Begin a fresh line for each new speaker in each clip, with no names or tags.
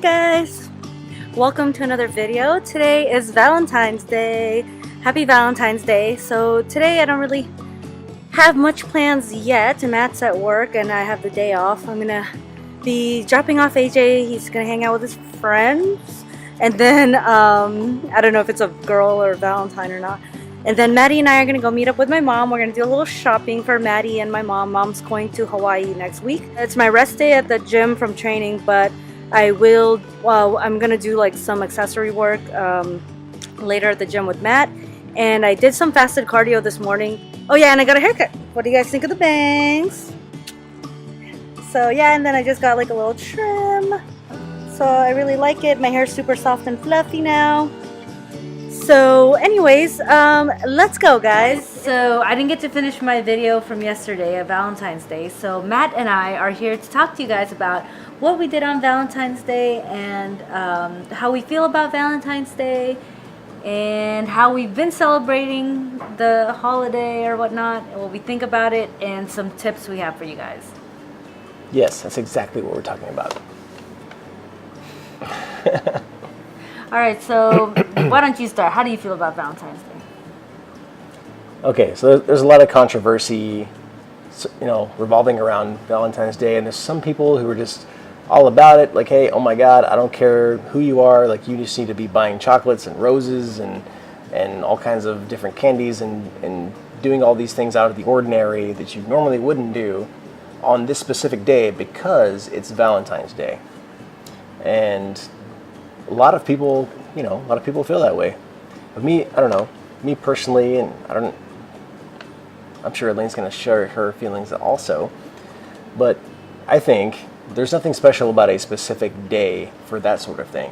Hey guys! Welcome to another video. Today is Valentine's Day. Happy Valentine's Day. So today I don't really have much plans yet. Matt's at work and I have the day off. I'm gonna be dropping off AJ. He's gonna hang out with his friends. And then, I don't know if it's a girl or a Valentine or not. And then Maddie and I are gonna go meet up with my mom. We're gonna do a little shopping for Maddie and my mom. Mom's going to Hawaii next week. It's my rest day at the gym from training, but I'm gonna do like some accessory work later at the gym with Matt. And I did some fasted cardio this morning. Oh yeah, and I got a haircut. What do you guys think of the bangs? So yeah, and then I just got like a little trim. So I really like it. My hair's super soft and fluffy now. So anyways, let's go guys. So I didn't get to finish my video from yesterday of Valentine's Day. So Matt and I are here to talk to you guys about what we did on Valentine's Day and how we feel about Valentine's Day and how we've been celebrating the holiday or whatnot, and what we think about it, and some tips we have for you guys.
Yes, that's exactly what we're talking about.
Alright, so why don't you start? How do you feel about Valentine's Day?
Okay, so there's a lot of controversy, revolving around Valentine's Day, and there's some people who are just all about it, like, hey, oh my God, I don't care who you are, like, you just need to be buying chocolates and roses and all kinds of different candies and doing all these things out of the ordinary that you normally wouldn't do on this specific day because it's Valentine's Day. And a lot of people feel that way. But me, I don't know, me personally, and I'm sure Elaine's going to share her feelings also, but I think there's nothing special about a specific day for that sort of thing.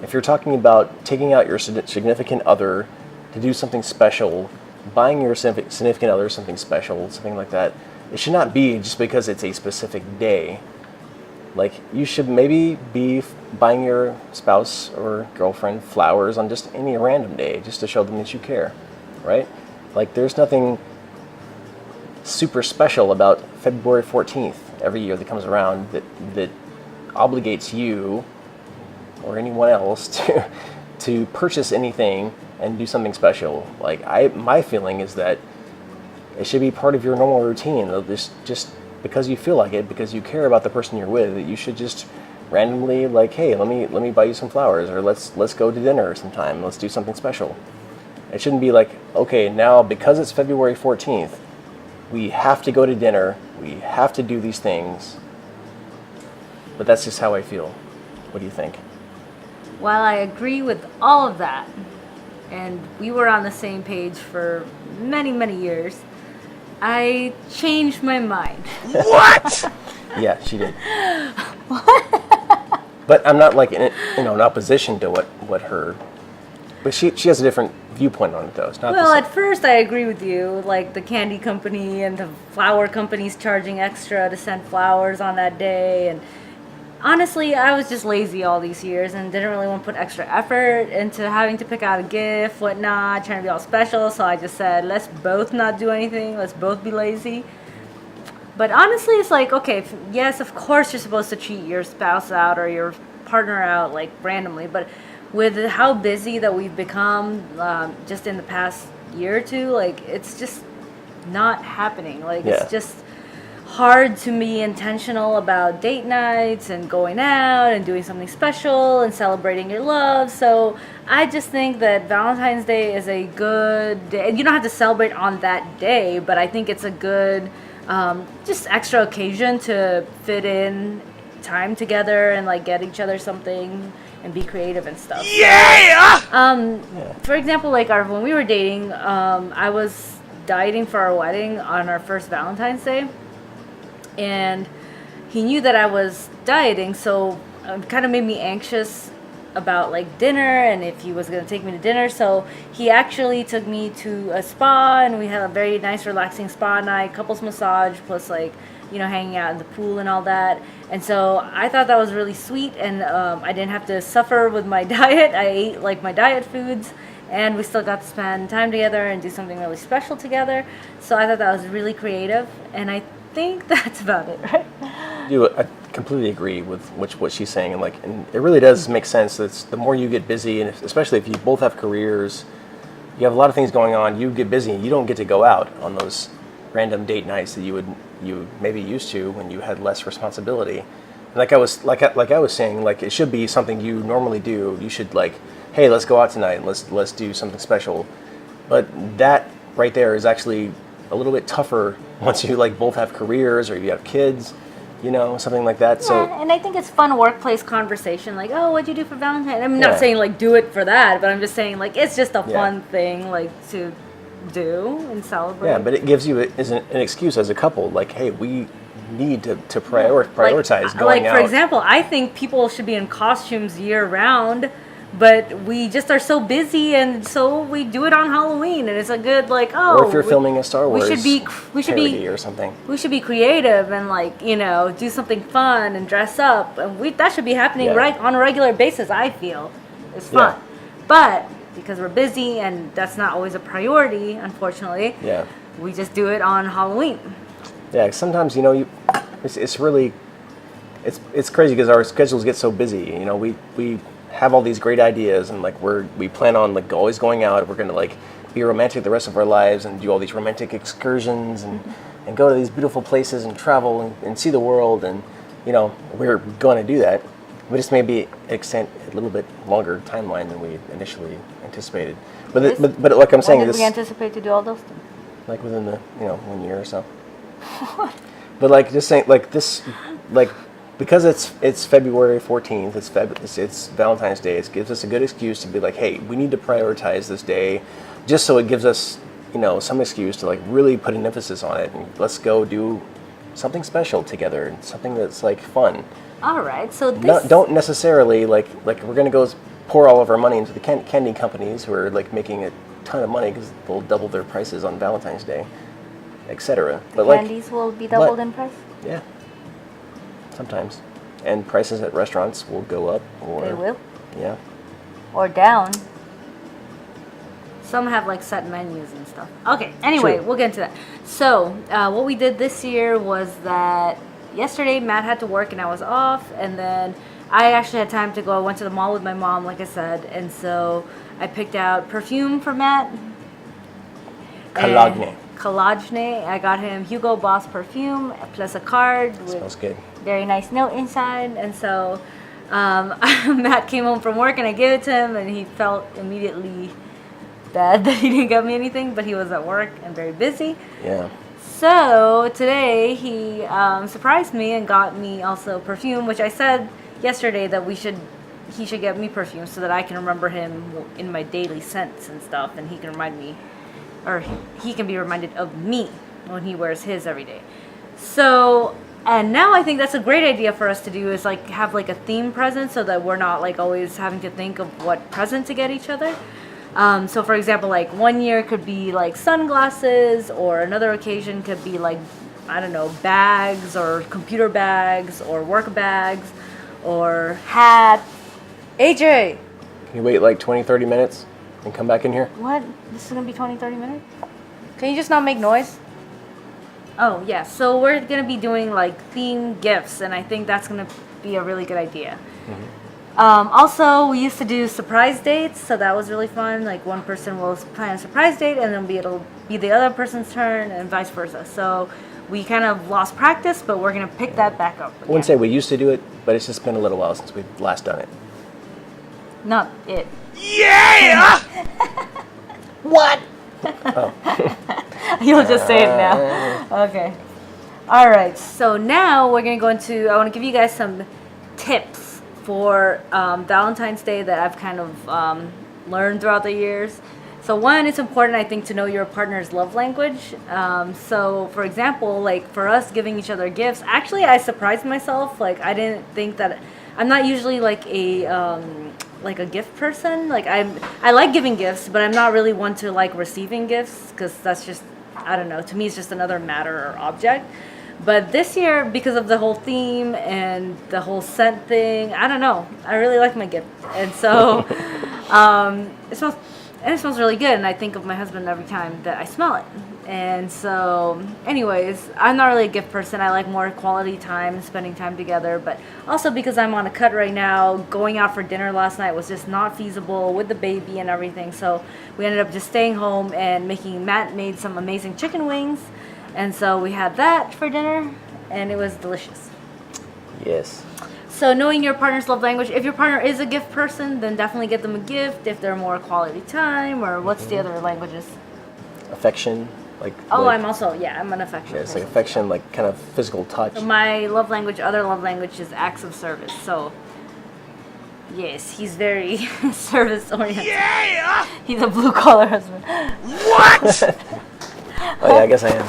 If you're talking about taking out your significant other to do something special, buying your significant other something special, something like that, it should not be just because it's a specific day. Like, you should maybe be buying your spouse or girlfriend flowers on just any random day, just to show them that you care, right? Like, there's nothing super special about February 14th every year that comes around that obligates you or anyone else to purchase anything and do something special. Like, my feeling is that it should be part of your normal routine. Just because you feel like it, because you care about the person you're with, that you should just randomly, like, hey, let me buy you some flowers, or let's go to dinner sometime. Let's do something special. It shouldn't be like, okay, now because it's February 14th, we have to go to dinner, we have to do these things. But that's just how I feel. What do you think?
While I agree with all of that, and we were on the same page for many, many years, I changed my mind.
What? Yeah, she did. But I'm not like in opposition to what her. But she has a different viewpoint on it, though. It's not.
Well, at first I agree with you. Like, the candy company and the flower companies charging extra to send flowers on that day, and honestly, I was just lazy all these years and didn't really want to put extra effort into having to pick out a gift, whatnot, trying to be all special. So I just said, let's both not do anything. Let's both be lazy. But honestly, it's like, okay, yes, of course you're supposed to treat your spouse out or your partner out, like, randomly. But with how busy that we've become just in the past year or two, like, it's just not happening. Like,
yeah.
It's just hard to be intentional about date nights and going out and doing something special and celebrating your love. So I just think that Valentine's Day is a good day. You don't have to celebrate on that day, but I think it's a good just extra occasion to fit in time together and, like, get each other something and be creative and stuff.
Yeah!
For example, like, when we were dating, I was dieting for our wedding on our first Valentine's Day. And he knew that I was dieting, so it kind of made me anxious about, like, dinner and if he was going to take me to dinner. So he actually took me to a spa, and we had a very nice relaxing spa night, couples massage, plus, like, hanging out in the pool and all that. And so I thought that was really sweet, and I didn't have to suffer with my diet. I ate, like, my diet foods, and we still got to spend time together and do something really special together. So I thought that was really creative, and I think that's about it, right?
I completely agree with what she's saying, and it really does make sense. That's the more you get busy, and especially if you both have careers, you have a lot of things going on. You get busy, and you don't get to go out on those random date nights that you maybe used to when you had less responsibility. And like I was saying, like it should be something you normally do. You should like, hey, let's go out tonight and let's do something special. But that right there is actually a little bit tougher once you like both have careers or you have kids. Something like that.
Yeah,
So,
and I think it's fun workplace conversation. Like, oh, what'd you do for Valentine's? I'm not
Yeah.
saying like do it for that, but I'm just saying like it's just a
Yeah.
fun thing like to do and celebrate.
yeah, but it gives you an excuse as a couple. Like, hey, we need to prioritize going
like
out.
for example, I think people should be in costumes year round, but we just are so busy, and so we do it on Halloween, and it's a good like
or if you're filming a Star Wars
we should
parody
be
or something.
we should be creative and like do something fun and dress up, and that should be happening
Yeah.
right on a regular basis. I feel it's
Yeah.
fun, but because we're busy and that's not always a priority, unfortunately,
Yeah.
we just do it on Halloween.
Yeah, sometimes it's really it's crazy because our schedules get so busy. We have all these great ideas and like we plan on like always going out. We're gonna like be romantic the rest of our lives and do all these romantic excursions and go to these beautiful places and travel and see the world, and we're going to do that. We just maybe extend a little bit longer timeline than we initially anticipated. But like I'm saying,
When did
this
we anticipate to do all those things?
like within the 1 year or so. But like just saying like this, like because it's February 14th, it's Valentine's Day. It gives us a good excuse to be like, hey, we need to prioritize this day, just so it gives us some excuse to like really put an emphasis on it, and let's go do something special together and something that's like fun.
All right, so this
Don't necessarily like we're gonna go pour all of our money into the candy companies who are like making a ton of money because they'll double their prices on Valentine's Day, etc. But
candies will be doubled
but-
in price.
yeah, sometimes, and prices at restaurants will go up or
They will,
Yeah,
or down. Some have like set menus and stuff. Okay, anyway,
True.
we'll get into that. So, what we did this year was that yesterday Matt had to work and I was off, and then I actually had time to go. I went to the mall with my mom, like I said, and so I picked out perfume for Matt.
Cologne.
Cologne. I got him Hugo Boss perfume plus a card with
Smells good.
very nice note inside, and so Matt came home from work and I gave it to him, and he felt immediately bad that he didn't get me anything, but he was at work and very busy.
Yeah.
So today he surprised me and got me also perfume, which I said yesterday that he should get me perfume so that I can remember him in my daily scents and stuff, and he can remind me, or he can be reminded of me when he wears his every day. So, and now I think that's a great idea for us to do, is like have like a theme present so that we're not like always having to think of what present to get each other. So for example, like 1 year could be like sunglasses, or another occasion could be like, I don't know, bags or computer bags or work bags or hats. AJ!
Can you wait like 20-30 minutes and come back in here?
What? This is gonna be 20-30 minutes? Can you just not make noise? Oh, yeah. So we're gonna be doing like themed gifts, and I think that's gonna be a really good idea. Also, we used to do surprise dates, so that was really fun. Like one person will plan a surprise date, and then it'll be the other person's turn, and vice versa. So we kind of lost practice, but we're gonna pick that back up.
I wouldn't say we used to do it, but it's just been a little while since we've last done it.
Not it.
Yeah! What?
You'll just say it now. Okay. All right. So now we're gonna go into. I want to give you guys some tips for Valentine's Day that I've kind of learned throughout the years. So one, it's important, I think, to know your partner's love language. So for example, like for us giving each other gifts, actually I surprised myself. Like I didn't think that. I'm not usually like a gift person. Like I like giving gifts, but I'm not really one to like receiving gifts, because that's just, I don't know, to me it's just another matter or object. But this year, because of the whole theme and the whole scent thing, I don't know, I really like my gift, and so it smells, and it smells really good, and I think of my husband every time that I smell it. And so, anyways, I'm not really a gift person. I like more quality time, spending time together, but also because I'm on a cut right now, going out for dinner last night was just not feasible with the baby and everything. So we ended up just staying home and Matt made some amazing chicken wings, and so we had that for dinner, and it was delicious.
Yes.
So knowing your partner's love language, if your partner is a gift person, then definitely get them a gift. If they're more quality time, or what's the other languages?
Affection.
I'm an affection.
Yeah, it's
person.
like affection, like kind of physical touch.
So my other love language is acts of service. So yes, he's very service oriented. Yeah! He's a blue collar husband.
What? Oh yeah, I guess I am.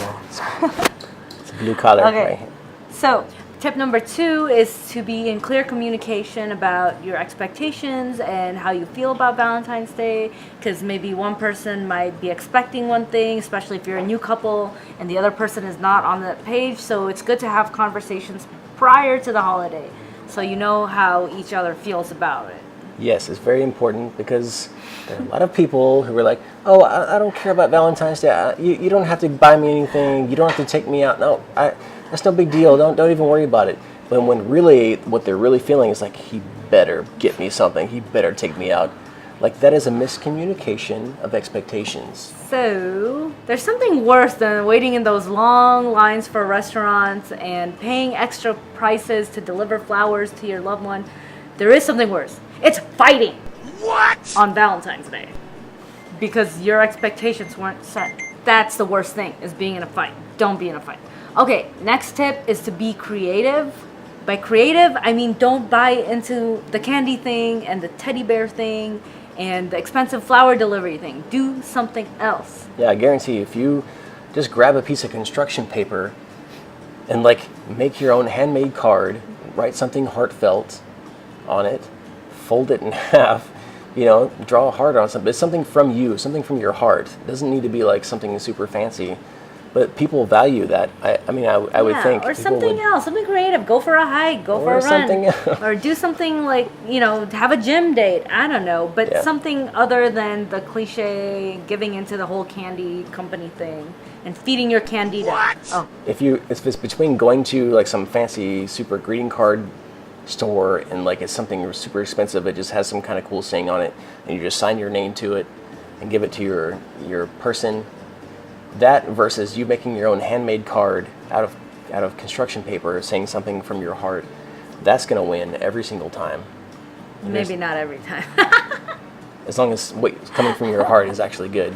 It's a blue collar.
Okay.
Right?
So tip number 2 is to be in clear communication about your expectations and how you feel about Valentine's Day, because maybe one person might be expecting one thing, especially if you're a new couple and the other person is not on that page. So it's good to have conversations prior to the holiday so you know how each other feels about it.
Yes, it's very important because there are a lot of people who are like, oh, I don't care about Valentine's Day. You don't have to buy me anything. You don't have to take me out. No, that's no big deal. Don't even worry about it. But when really, what they're really feeling is like, he better get me something. He better take me out. Like, that is a miscommunication of expectations.
So there's something worse than waiting in those long lines for restaurants and paying extra prices to deliver flowers to your loved one. There is something worse. It's fighting. What? On Valentine's Day. Because your expectations weren't set. That's the worst thing, is being in a fight. Don't be in a fight. Okay, next tip is to be creative. By creative, I mean don't buy into the candy thing and the teddy bear thing and the expensive flower delivery thing. Do something else.
Yeah, I guarantee you, if you just grab a piece of construction paper and like make your own handmade card, write something heartfelt on it, fold it in half, draw a heart on something. It's something from you, something from your heart. It doesn't need to be like something super fancy. But people value that. I would think.
Or something else, something creative. Go for a hike, go for a run. Or do something like, have a gym date. I don't know. But something other than the cliche giving into the whole candy company thing and feeding your candida. What? Oh.
If it's between going to like some fancy super greeting card store and like it's something super expensive, it just has some kind of cool saying on it, and you just sign your name to it and give it to your person. That versus you making your own handmade card out of construction paper saying something from your heart, that's going to win every single time. And
maybe not every time.
as long as what's coming from your heart is actually good.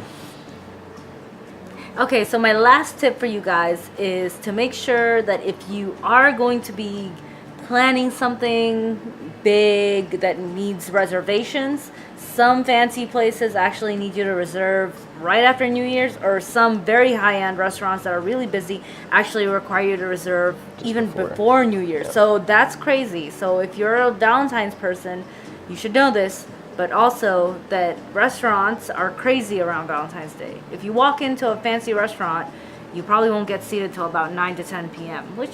Okay, so my last tip for you guys is to make sure that if you are going to be planning something big that needs reservations, some fancy places actually need you to reserve right after New Year's, or some very high-end restaurants that are really busy actually require you to reserve just even before New Year's. Yep. So that's crazy. So if you're a Valentine's person, you should know this, but also that restaurants are crazy around Valentine's Day. If you walk into a fancy restaurant, you probably won't get seated till about 9 to 10 p.m., which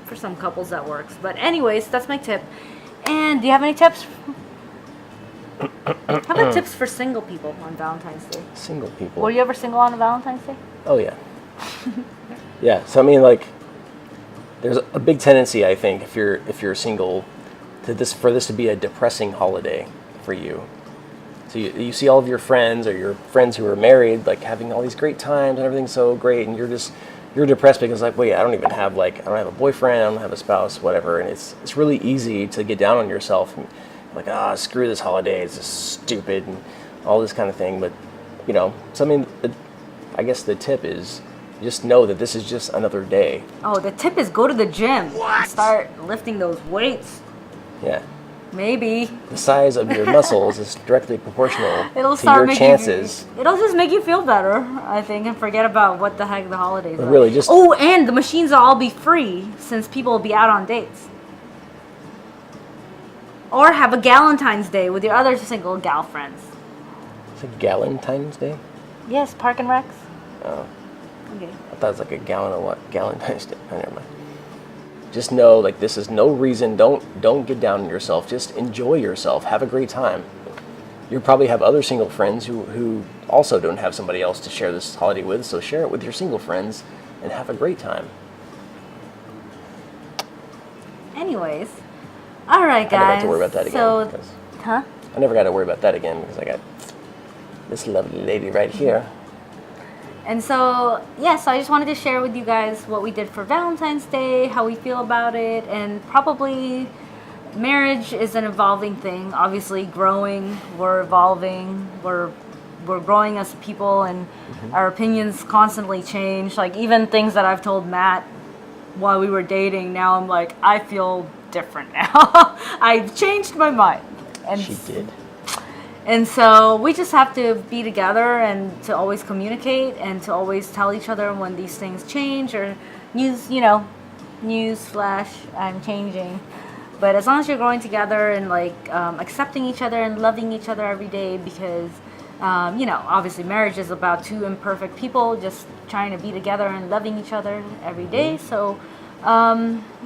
for some couples that works. But anyways, that's my tip. And do you have any tips? How about tips for single people on Valentine's Day?
Single people.
Were you ever single on a Valentine's Day?
Oh yeah. Yeah. So I mean, like, there's a big tendency, I think, if you're single, for this to be a depressing holiday for you. So you see all of your friends or your friends who are married, like having all these great times and everything's so great, and you're depressed because like, wait, I don't have a boyfriend, I don't have a spouse, whatever, and it's really easy to get down on yourself. And, like, screw this holiday, it's just stupid and all this kind of thing. But, so I mean, I guess the tip is just know that this is just another day.
Oh, the tip is go to the gym and start lifting those weights.
Yeah.
Maybe.
The size of your muscles is directly proportional to your chances.
It'll just make you feel better, I think, and forget about what the heck the holidays are.
Really, just...
Oh, and the machines will all be free since people will be out on dates. Or have a Galentine's Day with your other single gal friends.
It's a Galentine's Day?
Yes, Park and Recs.
Oh.
Okay.
I thought it was like a gallon of what? Galentine's Day. Oh, never mind. Just know, like, this is no reason. Don't get down on yourself. Just enjoy yourself. Have a great time. you probably have other single friends who also don't have somebody else to share this holiday with, so share it with your single friends and have a great time.
Anyways, all right, guys.
I never have to worry about that again.
So, huh?
I never got to worry about that again because I got this lovely lady right here.
And so, yeah, so I just wanted to share with you guys what we did for Valentine's Day, how we feel about it, and probably marriage is an evolving thing. Obviously, growing, we're evolving, we're growing as people, and our opinions constantly change. Like, even things that I've told Matt while we were dating, now I'm like, I feel different now. I've changed my mind. And
She did.
And so we just have to be together and to always communicate and to always tell each other when these things change or news flash, I'm changing. But as long as you're growing together and like accepting each other and loving each other every day, because obviously marriage is about two imperfect people just trying to be together and loving each other every day. So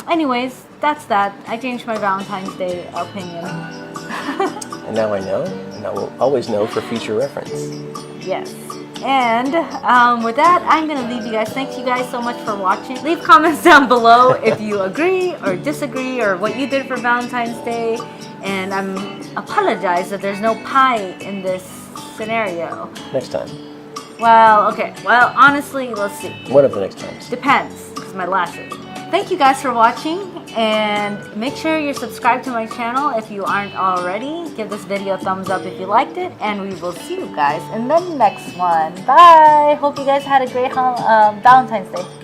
anyways, that's that. I changed my Valentine's Day opinion.
And now I know, and I will always know for future reference.
Yes. And with that, I'm going to leave you guys. Thank you guys so much for watching. Leave comments down below if you agree or disagree or what you did for Valentine's Day. And apologize that there's no pie in this scenario.
Next time.
Well, okay. Well, honestly, let's see.
One of the next times.
Depends, because my lashes. Thank you guys for watching, and make sure you're subscribed to my channel if you aren't already. Give this video a thumbs up if you liked it, and we will see you guys in the next one. Bye! Hope you guys had a great Valentine's Day.